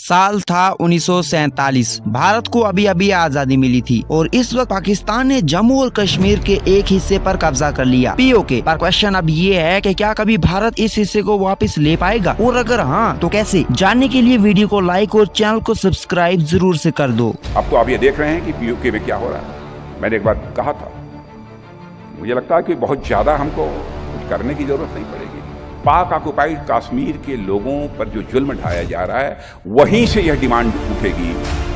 साल था 1947। भारत को अभी अभी आजादी मिली थी और इस वक्त पाकिस्तान ने जम्मू और कश्मीर के एक हिस्से पर कब्जा कर लिया, पीओके पर। क्वेश्चन अब ये है कि क्या कभी भारत इस हिस्से को वापस ले पाएगा, और अगर हाँ तो कैसे? जानने के लिए वीडियो को लाइक और चैनल को सब्सक्राइब जरूर से कर दो। अब तो आप ये देख रहे हैं कि पीओके में क्या हो रहा है। मैंने एक बार कहा था, मुझे लगता है कि बहुत ज्यादा हमको कुछ करने की जरूरत नहीं पड़ेगी। पाक ऑक्युपाइड कश्मीर के लोगों पर जो जुल्म ढाया जा रहा है, वहीं से यह डिमांड उठेगी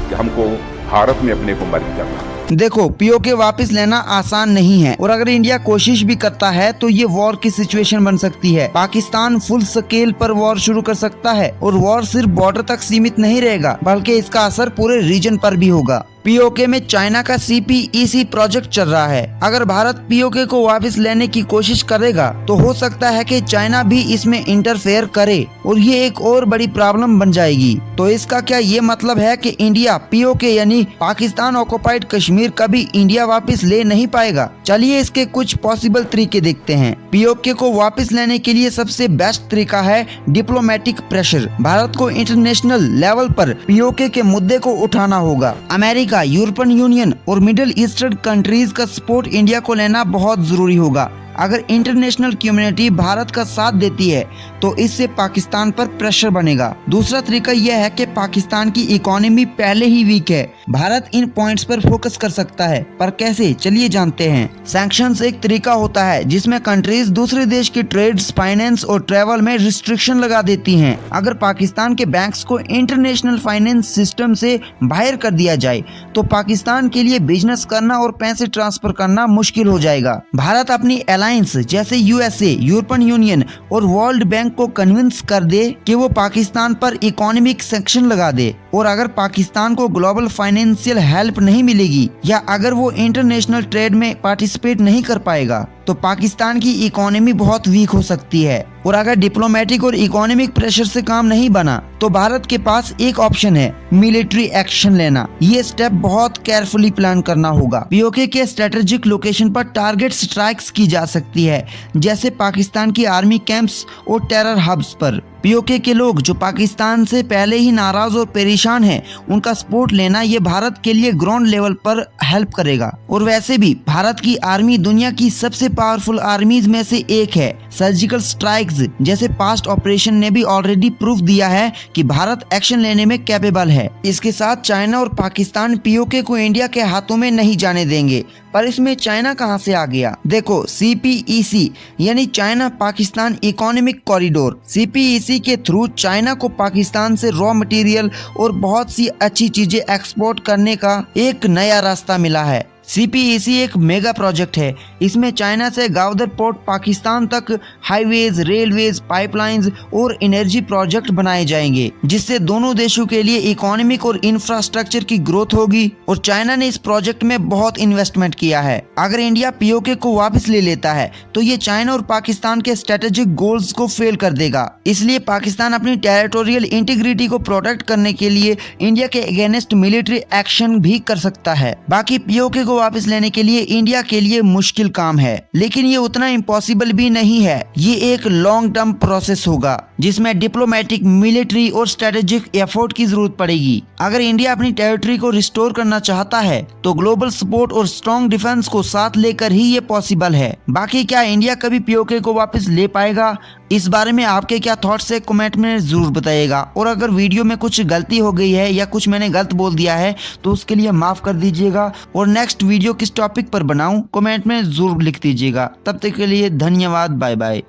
कि हमको भारत में अपने को मर्ज करना है। देखो, पीओके वापस लेना आसान नहीं है, और अगर इंडिया कोशिश भी करता है तो ये वॉर की सिचुएशन बन सकती है। पाकिस्तान फुल स्केल पर वॉर शुरू कर सकता है, और वॉर सिर्फ बॉर्डर तक सीमित नहीं रहेगा, बल्कि इसका असर पूरे रीजन पर भी होगा। पीओके में चाइना का CPEC प्रोजेक्ट चल रहा है। अगर भारत पीओके को वापस लेने की कोशिश करेगा तो हो सकता है कि चाइना भी इसमें इंटरफेयर करे, और ये एक और बड़ी प्रॉब्लम बन जाएगी। तो इसका क्या ये मतलब है कि इंडिया पीओके यानी पाकिस्तान ऑक्युपाइड कश्मीर कभी इंडिया वापस ले नहीं पाएगा? चलिए इसके कुछ पॉसिबल तरीके देखते हैं। पीओके को वापस लेने के लिए सबसे बेस्ट तरीका है डिप्लोमेटिक प्रेशर। भारत को इंटरनेशनल लेवल पर पीओके के मुद्दे को उठाना होगा। अमेरिका, यूरोपियन यूनियन और मिडिल ईस्टर्न कंट्रीज का सपोर्ट इंडिया को लेना बहुत जरूरी होगा। अगर इंटरनेशनल कम्युनिटी भारत का साथ देती है तो इससे पाकिस्तान पर प्रेशर बनेगा। दूसरा तरीका यह है कि पाकिस्तान की इकोनॉमी पहले ही वीक है, भारत इन पॉइंट्स पर फोकस कर सकता है। पर कैसे, चलिए जानते हैं। सैंक्शंस एक तरीका होता है जिसमें कंट्रीज दूसरे देश के ट्रेड्स, फाइनेंस और ट्रेवल में रिस्ट्रिक्शन लगा देती हैं। अगर पाकिस्तान के बैंक्स को इंटरनेशनल फाइनेंस सिस्टम से बाहर कर दिया जाए तो पाकिस्तान के लिए बिजनेस करना और पैसे ट्रांसफर करना मुश्किल हो जाएगा। भारत अपनी अलायंस जैसे USA, यूरोपियन यूनियन और वर्ल्ड बैंक को कन्विंस कर दे कि वो पाकिस्तान पर इकोनॉमिक सैंक्शन लगा दे, और अगर पाकिस्तान को ग्लोबल फाइनेंशियल हेल्प नहीं मिलेगी या अगर वो इंटरनेशनल ट्रेड में पार्टिसिपेट नहीं कर पाएगा तो पाकिस्तान की इकोनॉमी बहुत वीक हो सकती है। और अगर डिप्लोमेटिक और इकोनॉमिक प्रेशर से काम नहीं बना तो भारत के पास एक ऑप्शन है, मिलिट्री एक्शन लेना। ये स्टेप बहुत केयरफुली प्लान करना होगा। पीओके के स्ट्रेटेजिक लोकेशन पर टारगेट स्ट्राइक्स की जा सकती है, जैसे पाकिस्तान की आर्मी कैंप्स और टेरर हब्स पर। पीओके के लोग जो पाकिस्तान से पहले ही नाराज और परेशान हैं, उनका सपोर्ट लेना ये भारत के लिए ग्राउंड लेवल पर हेल्प करेगा। और वैसे भी भारत की आर्मी दुनिया की सबसे पावरफुल आर्मीज में से एक है। सर्जिकल स्ट्राइक्स जैसे पास्ट ऑपरेशन ने भी ऑलरेडी प्रूफ दिया है कि भारत एक्शन लेने में कैपेबल है। इसके साथ चाइना और पाकिस्तान पीओके को इंडिया के हाथों में नहीं जाने देंगे। पर इसमें चाइना कहां से आ गया? देखो, CPEC यानी China Pakistan economic corridor. CPEC के थ्रू चाइना को पाकिस्तान से रॉ मटेरियल और बहुत सी अच्छी चीजें एक्सपोर्ट करने का एक नया रास्ता मिला है। CPEC एक मेगा प्रोजेक्ट है। इसमें चाइना से गावदर पोर्ट पाकिस्तान तक हाईवेज, रेलवेज, पाइपलाइंस और एनर्जी प्रोजेक्ट बनाए जाएंगे, जिससे दोनों देशों के लिए इकोनॉमिक और इंफ्रास्ट्रक्चर की ग्रोथ होगी। और चाइना ने इस प्रोजेक्ट में बहुत इन्वेस्टमेंट किया है। अगर इंडिया पीओके को वापस ले लेता है तो ये चाइना और पाकिस्तान के स्ट्रेटेजिक गोल्स को फेल कर देगा। इसलिए पाकिस्तान अपनी टेरिटोरियल इंटीग्रिटी को प्रोटेक्ट करने के लिए इंडिया के अगेंस्ट मिलिट्री एक्शन भी कर सकता है। बाकी पीओके को वापस लेने के लिए इंडिया के लिए मुश्किल काम है, लेकिन ये उतना इम्पॉसिबल भी नहीं है। ये एक लॉन्ग टर्म प्रोसेस होगा जिसमें डिप्लोमेटिक, मिलिट्री और स्ट्रेटेजिक एफर्ट की जरूरत पड़ेगी। अगर इंडिया अपनी टेरिटरी को रिस्टोर करना चाहता है तो ग्लोबल सपोर्ट और स्ट्रॉन्ग डिफेंस को साथ लेकर ही ये पॉसिबल है। बाकी क्या इंडिया कभी पीओके को वापस ले पाएगा? इस बारे में आपके क्या थॉट्स है, कमेंट में जरूर बताइएगा। और अगर वीडियो में कुछ गलती हो गई है या कुछ मैंने गलत बोल दिया है तो उसके लिए माफ कर दीजिएगा। और नेक्स्ट वीडियो किस टॉपिक पर बनाऊं, कमेंट में जरूर लिख दीजिएगा। तब तक के लिए धन्यवाद, बाय बाय।